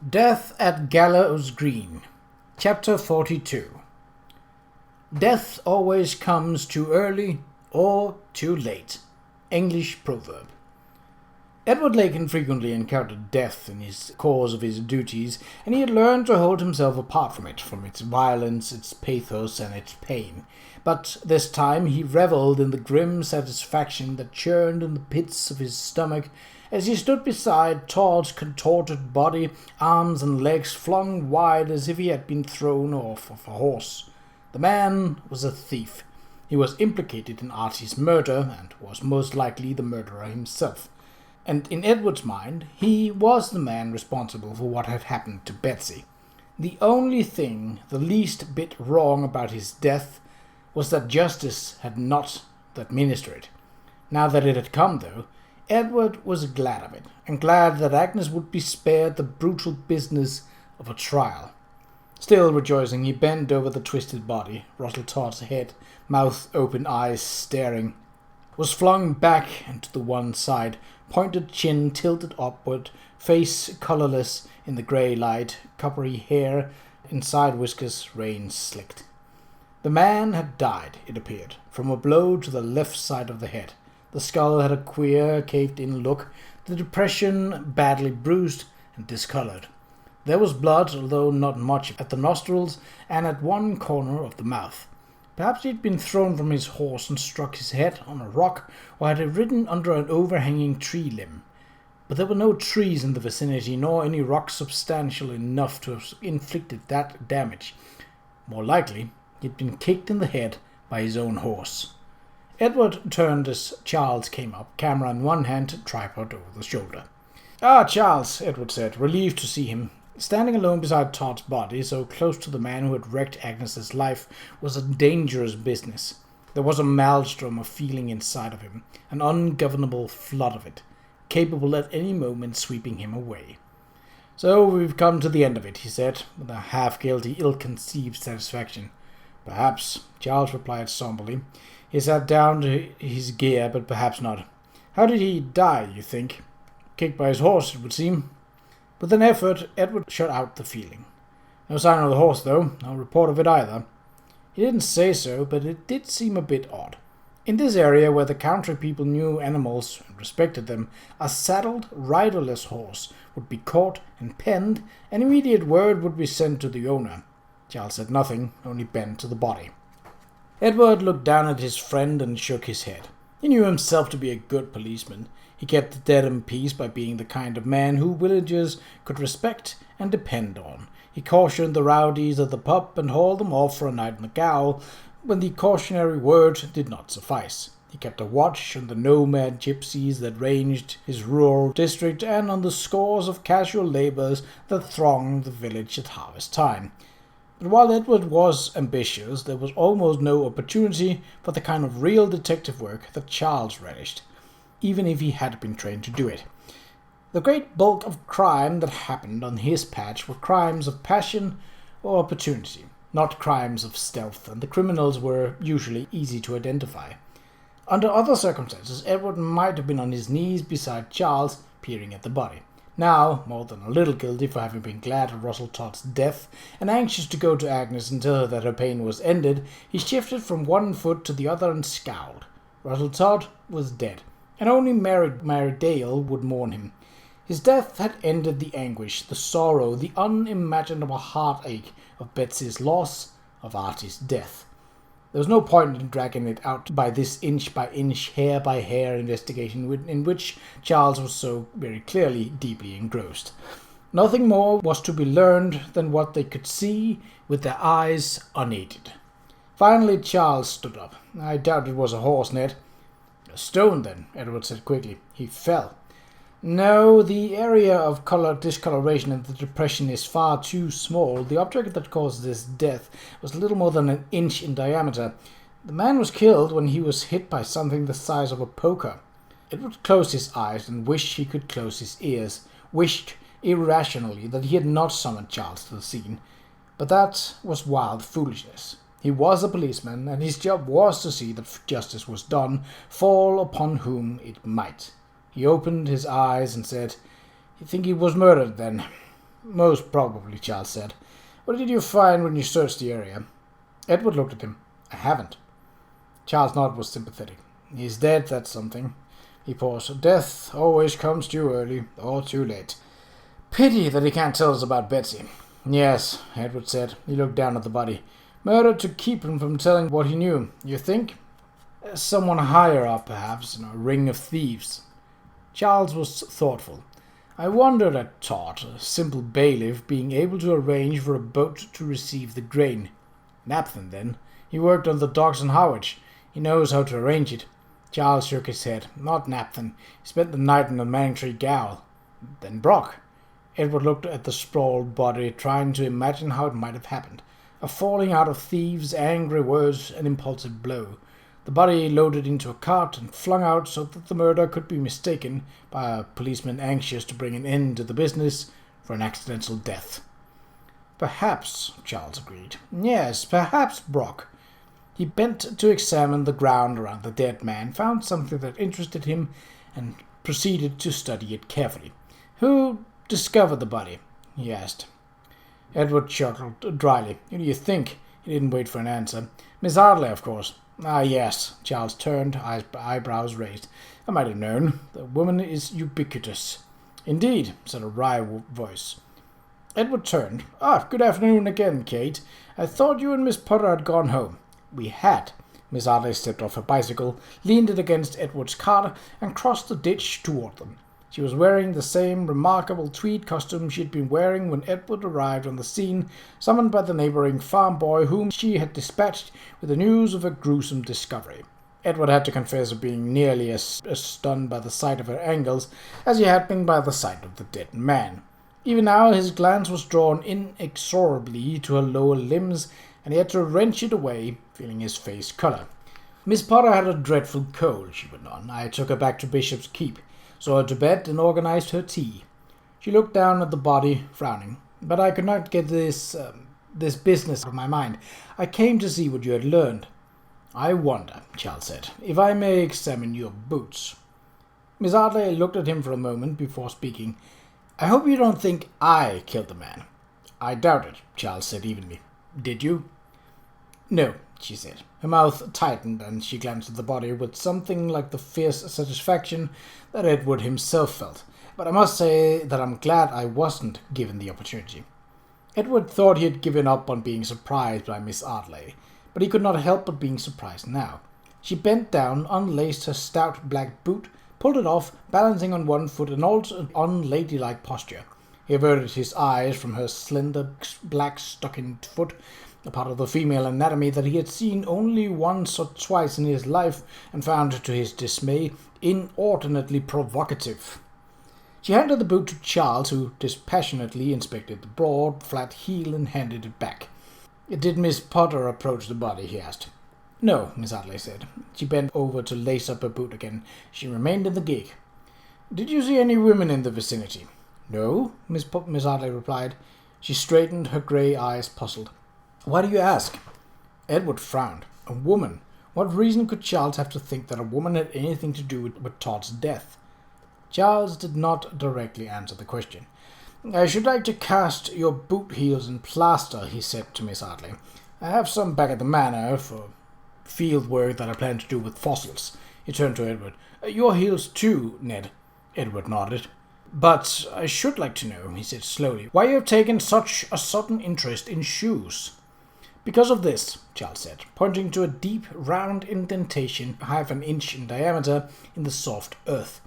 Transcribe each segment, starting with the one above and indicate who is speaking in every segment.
Speaker 1: Death at Gallows Green. Chapter 42. Death always comes too early or too late. English proverb. Edward Lakin frequently encountered death in his course of his duties, and he had learned to hold himself apart from it, from its violence, its pathos, and its pain. But this time he revelled in the grim satisfaction that churned in the pits of his stomach as he stood beside Todd's contorted body, arms and legs flung wide as if he had been thrown off of a horse. The man was a thief. He was implicated in Archie's murder, and was most likely the murderer himself. And in Edward's mind, he was the man responsible for what had happened to Betsy. The only thing the least bit wrong about his death was that justice had not administered it. Now that it had come, though, Edward was glad of it, and glad that Agnes would be spared the brutal business of a trial. Still rejoicing, he bent over the twisted body. Russell Todd's head, mouth open, eyes staring, was flung back and to the one side, pointed chin tilted upward, face colourless in the grey light, coppery hair and side whiskers rain-slicked. The man had died, it appeared, from a blow to the left side of the head. The skull had a queer, caved-in look, the depression badly bruised and discoloured. There was blood, although not much, at the nostrils and at one corner of the mouth. Perhaps he had been thrown from his horse and struck his head on a rock, or had ridden under an overhanging tree limb. But there were no trees in the vicinity, nor any rock substantial enough to have inflicted that damage. More likely, he had been kicked in the head by his own horse. Edward turned as Charles came up, camera in one hand, tripod over the shoulder. "Ah, Charles," Edward said, relieved to see him. Standing alone beside Todd's body, so close to the man who had wrecked Agnes's life, was a dangerous business. There was a maelstrom of feeling inside of him, an ungovernable flood of it, capable at any moment sweeping him away. "So we've come to the end of it," he said, with a half-guilty, ill-conceived satisfaction. "Perhaps," Charles replied somberly. He sat down to his gear, but perhaps not. "How did he die, you think?" "Kicked by his horse, it would seem." With an effort, Edward shut out the feeling. "No sign of the horse, though. No report of it either." He didn't say so, but it did seem a bit odd. In this area, where the country people knew animals and respected them, a saddled, riderless horse would be caught and penned, and immediate word would be sent to the owner. Charles said nothing, only bent to the body. Edward looked down at his friend and shook his head. He knew himself to be a good policeman. He kept the dead in peace by being the kind of man who villagers could respect and depend on. He cautioned the rowdies at the pub and hauled them off for a night in the gaol when the cautionary word did not suffice. He kept a watch on the nomad gypsies that ranged his rural district and on the scores of casual labourers that thronged the village at harvest time. But while Edward was ambitious, there was almost no opportunity for the kind of real detective work that Charles relished, even if he had been trained to do it. The great bulk of crime that happened on his patch were crimes of passion or opportunity, not crimes of stealth, and the criminals were usually easy to identify. Under other circumstances, Edward might have been on his knees beside Charles, peering at the body. Now, more than a little guilty for having been glad of Russell Todd's death, and anxious to go to Agnes and tell her that her pain was ended, he shifted from one foot to the other and scowled. Russell Todd was dead, and only Mary Dale would mourn him. His death had ended the anguish, the sorrow, the unimaginable heartache of Betsy's loss, of Archie's death. There was no point in dragging it out by this inch-by-inch, hair-by-hair investigation in which Charles was so very clearly deeply engrossed. Nothing more was to be learned than what they could see with their eyes unaided. Finally Charles stood up. "I doubt it was a horse, Ned." "A stone, then," Edward said quickly. "He fell." "No, the area of discoloration and the depression is far too small. The object that caused this death was little more than an inch in diameter. The man was killed when he was hit by something the size of a poker." Edward closed his eyes and wished he could close his ears, wished irrationally that he had not summoned Charles to the scene. But that was wild foolishness. He was a policeman, and his job was to see that justice was done, fall upon whom it might. He opened his eyes and said, "You think he was murdered, then?" Most probably, Charles said. What did you find when you searched the area? Edward looked at him. I haven't. Charles' nod was sympathetic. He's dead, that's something. He paused. Death always comes too early or too late. Pity that he can't tell us about Betsy. Yes, Edward said. He looked down at the body. Murdered to keep him from telling what he knew, you think? Someone higher up, perhaps, in a ring of thieves. Charles was thoughtful. I wondered at Todd, a simple bailiff, being able to arrange for a boat to receive the grain. Napthan, then. He worked on the docks in Harwich. He knows how to arrange it. Charles shook his head. Not Napthan. He spent the night in the Manningtree gaol. Then Brock. Edward looked at the sprawled body, trying to imagine how it might have happened. A falling out of thieves, angry words, an impulsive blow. The body loaded into a cart and flung out so that the murder could be mistaken by a policeman anxious to bring an end to the business for an accidental death. Perhaps, Charles agreed. Yes, perhaps Brock. He bent to examine the ground around the dead man, found something that interested him, and proceeded to study it carefully. Who discovered the body? He asked. Edward chuckled dryly. Who do you think? He didn't wait for an answer. Miss Ardley, of course. Ah, yes. Charles turned, eyebrows raised. I might have known. The woman is ubiquitous. Indeed, said a wry voice. Edward turned. Good afternoon again, Kate. I thought you and Miss Potter had gone home. We had. Miss Ardley stepped off her bicycle, leaned it against Edward's car, and crossed the ditch toward them. She was wearing the same remarkable tweed costume she had been wearing when Edward arrived on the scene, summoned by the neighbouring farm boy whom she had dispatched with the news of a gruesome discovery. Edward had to confess of being nearly as stunned by the sight of her angles as he had been by the sight of the dead man. Even now his glance was drawn inexorably to her lower limbs, and he had to wrench it away, feeling his face colour. Miss Potter had a dreadful cold, she went on. I took her back to Bishop's Keep, saw her to bed, and organised her tea. She looked down at the body, frowning. But I could not get this business out of my mind. I came to see what you had learned. I wonder, Charles said, if I may examine your boots. Miss Ardley looked at him for a moment before speaking. I hope you don't think I killed the man. I doubt it, Charles said evenly. Did you? No, she said. Her mouth tightened, and she glanced at the body with something like the fierce satisfaction that Edward himself felt. But I must say that I'm glad I wasn't given the opportunity. Edward thought he had given up on being surprised by Miss Ardley, but he could not help but being surprised now. She bent down, unlaced her stout black boot, pulled it off, balancing on one foot in an unladylike posture. He averted his eyes from her slender black stockinged foot, a part of the female anatomy that he had seen only once or twice in his life, and found, to his dismay, inordinately provocative. She handed the boot to Charles, who dispassionately inspected the broad, flat heel and handed it back. Did Miss Potter approach the body? He asked. No, Miss Ardley said. She bent over to lace up her boot again. She remained in the gig. Did you see any women in the vicinity? No, Miss Ardley replied. She straightened, her grey eyes puzzled. Why do you ask? Edward frowned. A woman? What reason could Charles have to think that a woman had anything to do with Todd's death? Charles did not directly answer the question. I should like to cast your boot heels in plaster, he said to Miss Ardley. I have some back at the manor for field work that I plan to do with fossils. He turned to Edward. Your heels too, Ned. Edward nodded. But I should like to know, he said slowly, why you have taken such a sudden interest in shoes. Because of this, Charles said, pointing to a deep, round indentation half an inch in diameter in the soft earth.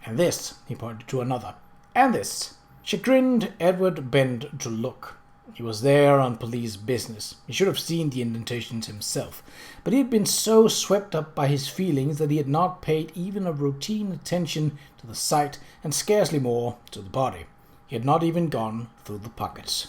Speaker 1: And this, he pointed to another. And this. Chagrined, Edward bent to look. He was there on police business. He should have seen the indentations himself, but he had been so swept up by his feelings that he had not paid even a routine attention to the sight, and scarcely more to the body. He had not even gone through the pockets.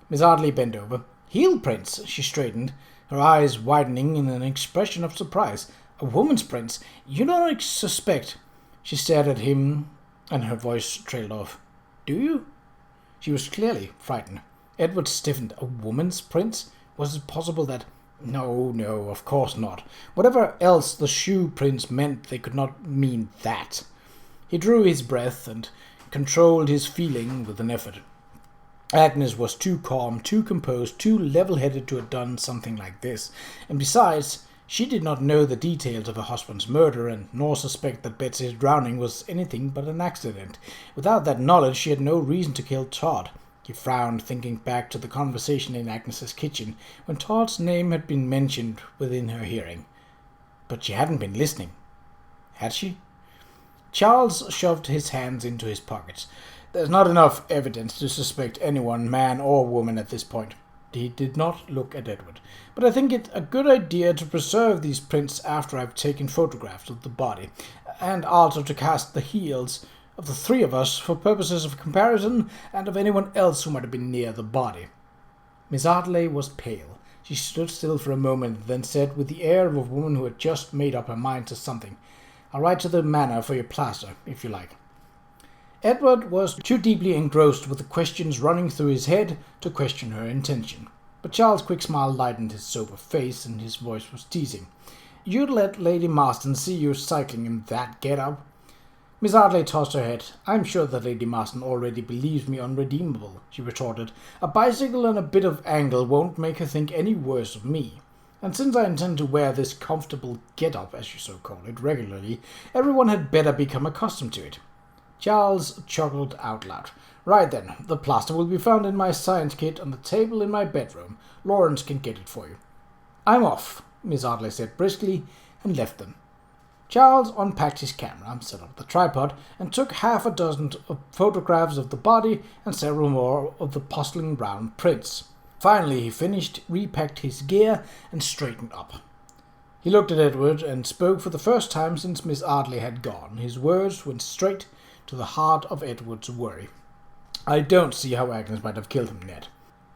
Speaker 1: Miss Ardley bent over. Heel prints, she straightened, her eyes widening in an expression of surprise. A woman's prints? You don't suspect? She stared at him, and her voice trailed off. Do you? She was clearly frightened. Edward stiffened. A woman's prints? Was it possible that... No, of course not. Whatever else the shoe prints meant, they could not mean that. He drew his breath and controlled his feeling with an effort. Agnes was too calm, too composed, too level-headed to have done something like this, and besides, she did not know the details of her husband's murder, and nor suspect that Betsy's drowning was anything but an accident. Without that knowledge, she had no reason to kill Todd. He frowned, thinking back to the conversation in Agnes's kitchen, when Todd's name had been mentioned within her hearing. But she hadn't been listening. Had she? Charles shoved his hands into his pockets. There's not enough evidence to suspect anyone, man or woman, at this point. He did not look at Edward. But I think it a good idea to preserve these prints after I've taken photographs of the body, and also to cast the heels of the three of us for purposes of comparison and of anyone else who might have been near the body. Miss Ardley was pale. She stood still for a moment, then said with the air of a woman who had just made up her mind to something, "I'll write to the manor for your plaster, if you like." Edward was too deeply engrossed with the questions running through his head to question her intention. But Charles' quick smile lightened his sober face, and his voice was teasing. "You'd let Lady Marston see you cycling in that get-up?" Miss Ardley tossed her head. "I'm sure that Lady Marston already believes me unredeemable," she retorted. "A bicycle and a bit of angle won't make her think any worse of me. And since I intend to wear this comfortable get-up, as you so call it, regularly, everyone had better become accustomed to it." Charles chuckled out loud. "Right then, the plaster will be found in my science kit on the table in my bedroom. Lawrence can get it for you." "I'm off," Miss Ardley said briskly, and left them. Charles unpacked his camera, set up the tripod, and took half a dozen of photographs of the body and several more of the puzzling brown prints. Finally he finished, repacked his gear, and straightened up. He looked at Edward and spoke for the first time since Miss Ardley had gone. His words went straight to the heart of Edward's worry. "I don't see how Agnes might have killed him, Ned."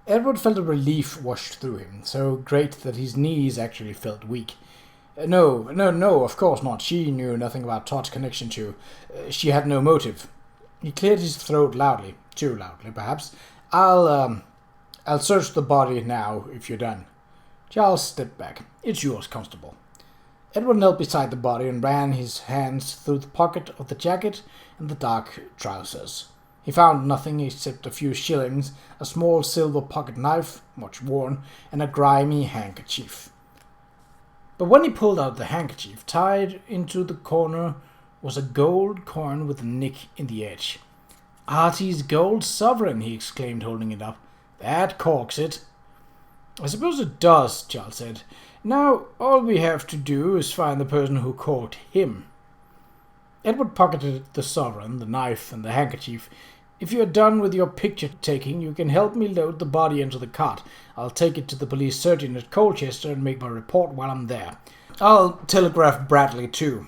Speaker 1: Edward felt a relief wash through him, so great that his knees actually felt weak. No, of course not. She knew nothing about Todd's connection to. She had no motive." He cleared his throat loudly, too loudly, perhaps. I'll search the body now, if you're done." Charles stepped back. "It's yours, Constable." Edward knelt beside the body and ran his hands through the pocket of the jacket and the dark trousers. He found nothing except a few shillings, a small silver pocket knife, much worn, and a grimy handkerchief. But when he pulled out the handkerchief, tied into the corner was a gold coin with a nick in the edge. "Artie's gold sovereign," he exclaimed, holding it up. "That corks it." "I suppose it does," Charles said. "Now all we have to do is find the person who corked him." Edward pocketed the sovereign, the knife, and the handkerchief. "If you are done with your picture-taking, you can help me load the body into the cart. I'll take it to the police surgeon at Colchester and make my report while I'm there. I'll telegraph Bradley, too."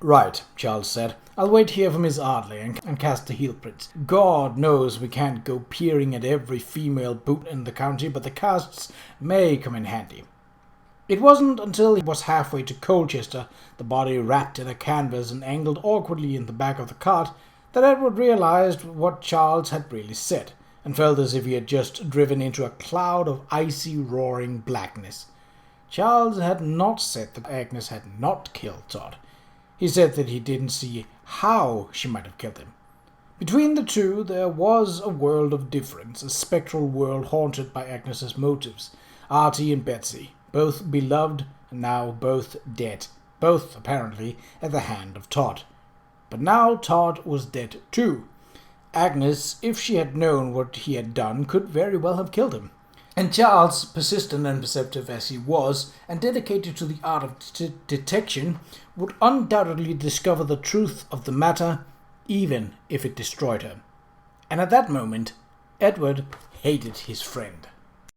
Speaker 1: "Right," Charles said. "I'll wait here for Miss Ardley and cast the heel prints. God knows we can't go peering at every female boot in the county, but the casts may come in handy." It wasn't until he was halfway to Colchester, the body wrapped in a canvas and angled awkwardly in the back of the cart, that Edward realized what Charles had really said, and felt as if he had just driven into a cloud of icy, roaring blackness. Charles had not said that Agnes had not killed Todd. He said that he didn't see how she might have killed him. Between the two there was a world of difference, a spectral world haunted by Agnes's motives. Artie and Betsy, both beloved and now both dead, both apparently at the hand of Todd. But now Todd was dead too. Agnes, if she had known what he had done, could very well have killed him. And Charles, persistent and perceptive as he was, and dedicated to the art of detection, would undoubtedly discover the truth of the matter, even if it destroyed her. And at that moment, Edward hated his friend.